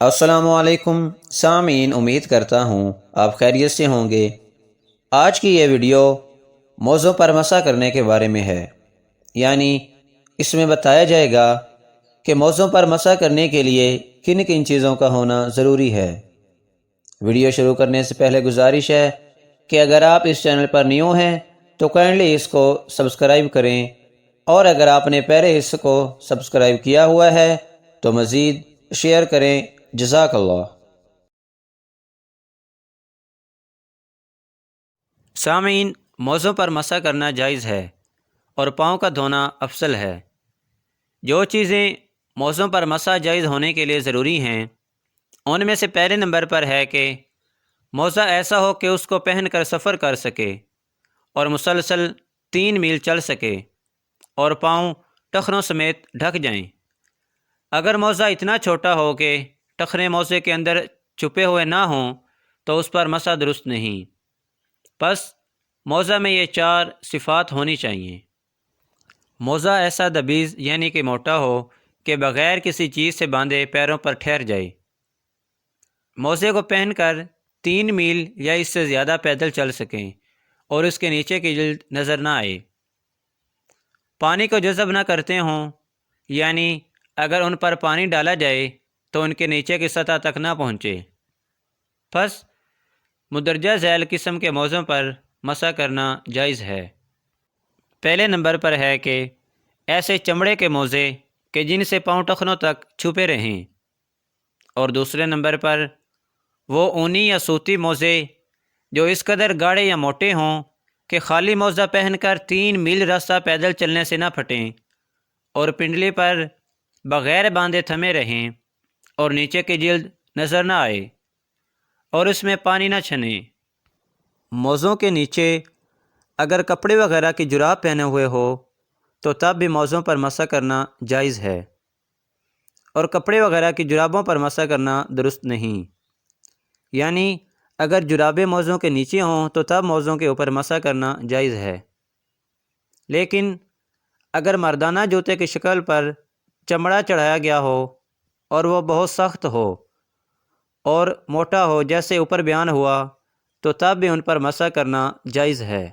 السلام علیکم سامعین، امید کرتا ہوں آپ خیریت سے ہوں گے۔ آج کی یہ ویڈیو موزوں پر مسح کرنے کے بارے میں ہے، یعنی اس میں بتایا جائے گا کہ موزوں پر مسح کرنے کے لیے کن کن چیزوں کا ہونا ضروری ہے۔ ویڈیو شروع کرنے سے پہلے گزارش ہے کہ اگر آپ اس چینل پر نیو ہیں تو کائنڈلی اس کو سبسکرائب کریں، اور اگر آپ نے پہلے اس کو سبسکرائب کیا ہوا ہے تو مزید شیئر کریں۔ جزاک اللہ۔ سامعین، موزوں پر مسح کرنا جائز ہے اور پاؤں کا دھونا افضل ہے۔ جو چیزیں موزوں پر مسح جائز ہونے کے لیے ضروری ہیں ان میں سے پہلے نمبر پر ہے کہ موزہ ایسا ہو کہ اس کو پہن کر سفر کر سکے اور مسلسل 3 میل چل سکے اور پاؤں ٹخنوں سمیت ڈھک جائیں۔ اگر موزہ اتنا چھوٹا ہو کہ ٹخنے موزے کے اندر چھپے ہوئے نہ ہوں تو اس پر مسح درست نہیں۔ پس موزہ میں یہ 4 صفات ہونی چاہیے۔ موزہ ایسا دبیز یعنی کہ موٹا ہو کہ بغیر کسی چیز سے باندھے پیروں پر ٹھہر جائے۔ موزے کو پہن کر 3 میل یا اس سے زیادہ پیدل چل سکیں اور اس کے نیچے کی جلد نظر نہ آئے۔ پانی کو جذب نہ کرتے ہوں، یعنی اگر ان پر پانی ڈالا جائے تو ان کے نیچے کی سطح تک نہ پہنچے۔ پس مندرجہ ذیل قسم کے موزوں پر مسح کرنا جائز ہے۔ پہلے نمبر پر ہے کہ ایسے چمڑے کے موزے کہ جن سے پاؤں ٹخنوں تک چھپے رہیں، اور دوسرے نمبر پر وہ اونی یا سوتی موزے جو اس قدر گاڑے یا موٹے ہوں کہ خالی موزہ پہن کر 3 میل راستہ پیدل چلنے سے نہ پھٹیں اور پنڈلی پر بغیر باندھے تھمے رہیں اور نیچے کی جلد نظر نہ آئے اور اس میں پانی نہ چھنے۔ موزوں کے نیچے اگر کپڑے وغیرہ کی جراب پہنے ہوئے ہو تو تب بھی موزوں پر مسح کرنا جائز ہے، اور کپڑے وغیرہ کی جرابوں پر مسح کرنا درست نہیں۔ یعنی اگر جرابیں موزوں کے نیچے ہوں تو تب موزوں کے اوپر مسح کرنا جائز ہے، لیکن اگر مردانہ جوتے کی شکل پر چمڑا چڑھایا گیا ہو اور وہ بہت سخت ہو اور موٹا ہو جیسے اوپر بیان ہوا تو تب بھی ان پر مسح کرنا جائز ہے۔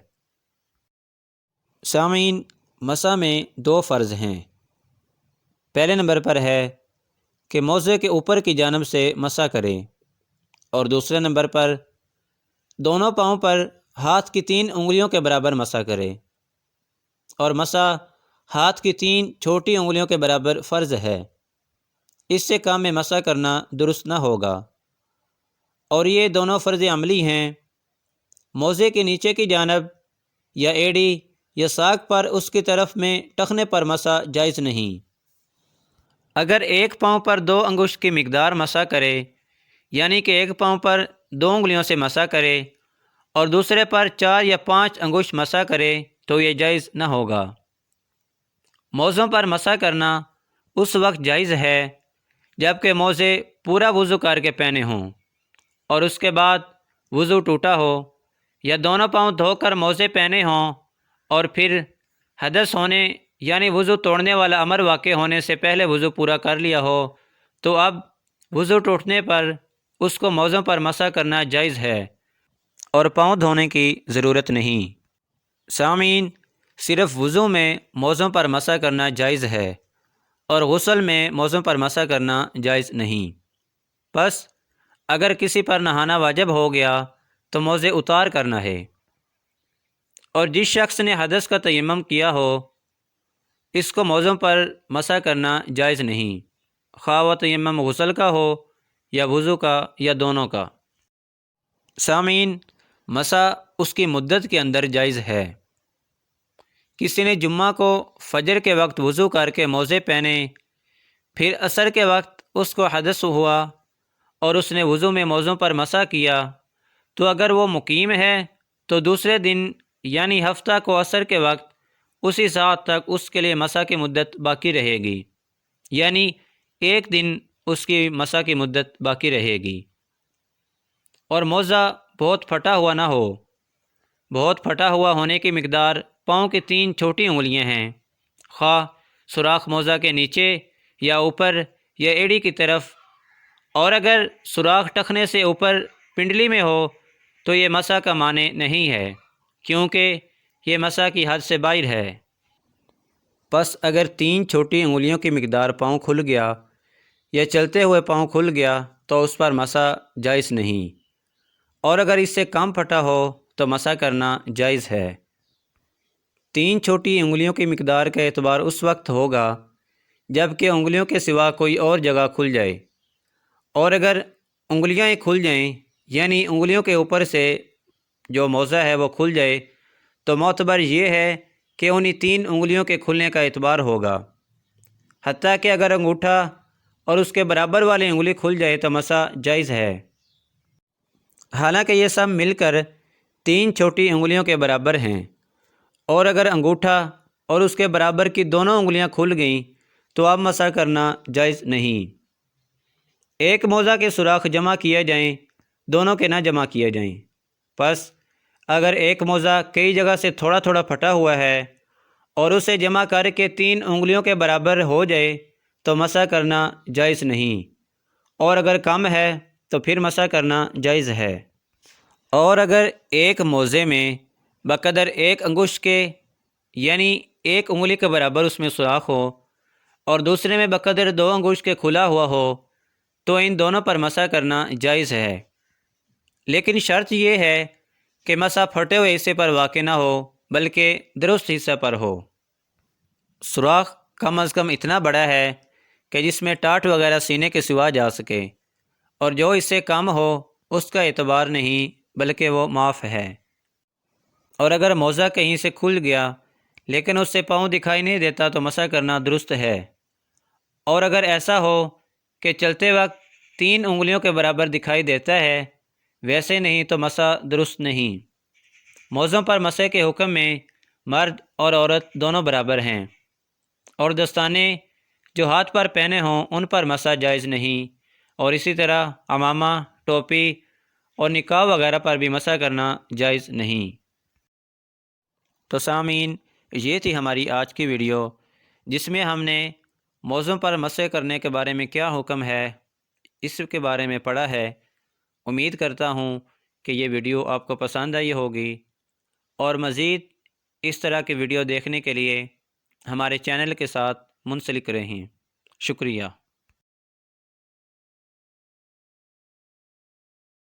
سامعین، مسح میں 2 فرض ہیں۔ پہلے نمبر پر ہے کہ موزے کے اوپر کی جانب سے مسح کریں، اور دوسرے نمبر پر دونوں پاؤں پر ہاتھ کی 3 انگلیوں کے برابر مسح کریں، اور مسح ہاتھ کی 3 چھوٹی انگلیوں کے برابر فرض ہے۔ اس سے کام میں مسح کرنا درست نہ ہوگا، اور یہ دونوں فرض عملی ہیں۔ موزے کے نیچے کی جانب یا ایڑی یا ساق پر اس کی طرف میں ٹخنے پر مسح جائز نہیں۔ اگر ایک پاؤں پر 2 انگشت کی مقدار مسح کرے، یعنی کہ ایک پاؤں پر 2 انگلیوں سے مسح کرے اور دوسرے پر 4 یا 5 انگشت مسح کرے تو یہ جائز نہ ہوگا۔ موزوں پر مسح کرنا اس وقت جائز ہے جب کہ موزے پورا وضو کر کے پہنے ہوں اور اس کے بعد وضو ٹوٹا ہو، یا دونوں پاؤں دھو کر موزے پہنے ہوں اور پھر حدث ہونے یعنی وضو توڑنے والا امر واقع ہونے سے پہلے وضو پورا کر لیا ہو، تو اب وضو ٹوٹنے پر اس کو موزوں پر مسح کرنا جائز ہے اور پاؤں دھونے کی ضرورت نہیں۔ سامعین، صرف وضو میں موزوں پر مسح کرنا جائز ہے اور غسل میں موزوں پر مسح کرنا جائز نہیں۔ پس اگر کسی پر نہانا واجب ہو گیا تو موزے اتار کرنا ہے، اور جس شخص نے حدث کا تیمم کیا ہو اس کو موزوں پر مسح کرنا جائز نہیں، خواہ وہ تیمم غسل کا ہو یا وضو کا یا دونوں کا۔ سامعین، مسح اس کی مدت کے اندر جائز ہے۔ کسی نے جمعہ کو فجر کے وقت وضو کر کے موزے پہنے، پھر عصر کے وقت اس کو حدث ہوا اور اس نے وضو میں موزوں پر مسح کیا، تو اگر وہ مقیم ہے تو دوسرے دن یعنی ہفتہ کو عصر کے وقت اسی ساعت تک اس کے لیے مسح کی مدت باقی رہے گی، یعنی ایک دن اس کی مسح کی مدت باقی رہے گی۔ اور موزہ بہت پھٹا ہوا نہ ہو۔ بہت پھٹا ہوا ہونے کی مقدار پاؤں کی 3 چھوٹی انگلیاں ہیں، خواہ سوراخ موزہ کے نیچے یا اوپر یا ایڑی کی طرف، اور اگر سوراخ ٹخنے سے اوپر پنڈلی میں ہو تو یہ مسح کا معنی نہیں ہے، کیونکہ یہ مسح کی حد سے باہر ہے۔ پس اگر 3 چھوٹی انگلیوں کی مقدار پاؤں کھل گیا یا چلتے ہوئے پاؤں کھل گیا تو اس پر مسح جائز نہیں، اور اگر اس سے کم پھٹا ہو تو مسح کرنا جائز ہے۔ 3 چھوٹی انگلیوں کی مقدار کا اعتبار اس وقت ہوگا جب کہ انگلیوں کے سوا کوئی اور جگہ کھل جائے، اور اگر انگلیاں ہی کھل جائیں یعنی انگلیوں کے اوپر سے جو موزہ ہے وہ کھل جائے تو معتبر یہ ہے کہ انہی 3 انگلیوں کے کھلنے کا اعتبار ہوگا، حتیٰ کہ اگر انگوٹھا اور اس کے برابر والی انگلی کھل جائے تو مسح جائز ہے، حالانکہ یہ سب مل کر 3 چھوٹی انگلیوں کے برابر ہیں، اور اگر انگوٹھا اور اس کے برابر کی دونوں انگلیاں کھل گئیں تو اب مسح کرنا جائز نہیں۔ ایک موزہ کے سوراخ جمع کیے جائیں، دونوں کے نہ جمع کیے جائیں۔ پس اگر ایک موزہ کئی جگہ سے تھوڑا تھوڑا پھٹا ہوا ہے اور اسے جمع کر کے 3 انگلیوں کے برابر ہو جائے تو مسح کرنا جائز نہیں، اور اگر کم ہے تو پھر مسح کرنا جائز ہے۔ اور اگر ایک موزے میں بقدر 1 انگشت کے یعنی 1 انگلی کے برابر اس میں سوراخ ہو اور دوسرے میں بقدر 2 انگشت کے کھلا ہوا ہو تو ان دونوں پر مسح کرنا جائز ہے، لیکن شرط یہ ہے کہ مسح پھٹے ہوئے حصے پر واقع نہ ہو بلکہ درست حصہ پر ہو۔ سوراخ کم از کم اتنا بڑا ہے کہ جس میں ٹاٹ وغیرہ سینے کے سوا جا سکے، اور جو اس سے کم ہو اس کا اعتبار نہیں بلکہ وہ معاف ہے۔ اور اگر موزہ کہیں سے کھل گیا لیکن اس سے پاؤں دکھائی نہیں دیتا تو مسح کرنا درست ہے، اور اگر ایسا ہو کہ چلتے وقت 3 انگلیوں کے برابر دکھائی دیتا ہے ویسے نہیں تو مسح درست نہیں۔ موزوں پر مسح کے حکم میں مرد اور عورت دونوں برابر ہیں، اور دستانے جو ہاتھ پر پہنے ہوں ان پر مسح جائز نہیں، اور اسی طرح عمامہ، ٹوپی اور نقاب وغیرہ پر بھی مسح کرنا جائز نہیں۔ تو سامعین، یہ تھی ہماری آج کی ویڈیو جس میں ہم نے موزوں پر مسح کرنے کے بارے میں کیا حکم ہے اس کے بارے میں پڑھا ہے۔ امید کرتا ہوں کہ یہ ویڈیو آپ کو پسند آئی ہوگی، اور مزید اس طرح کی ویڈیو دیکھنے کے لیے ہمارے چینل کے ساتھ منسلک رہیں۔ شکریہ۔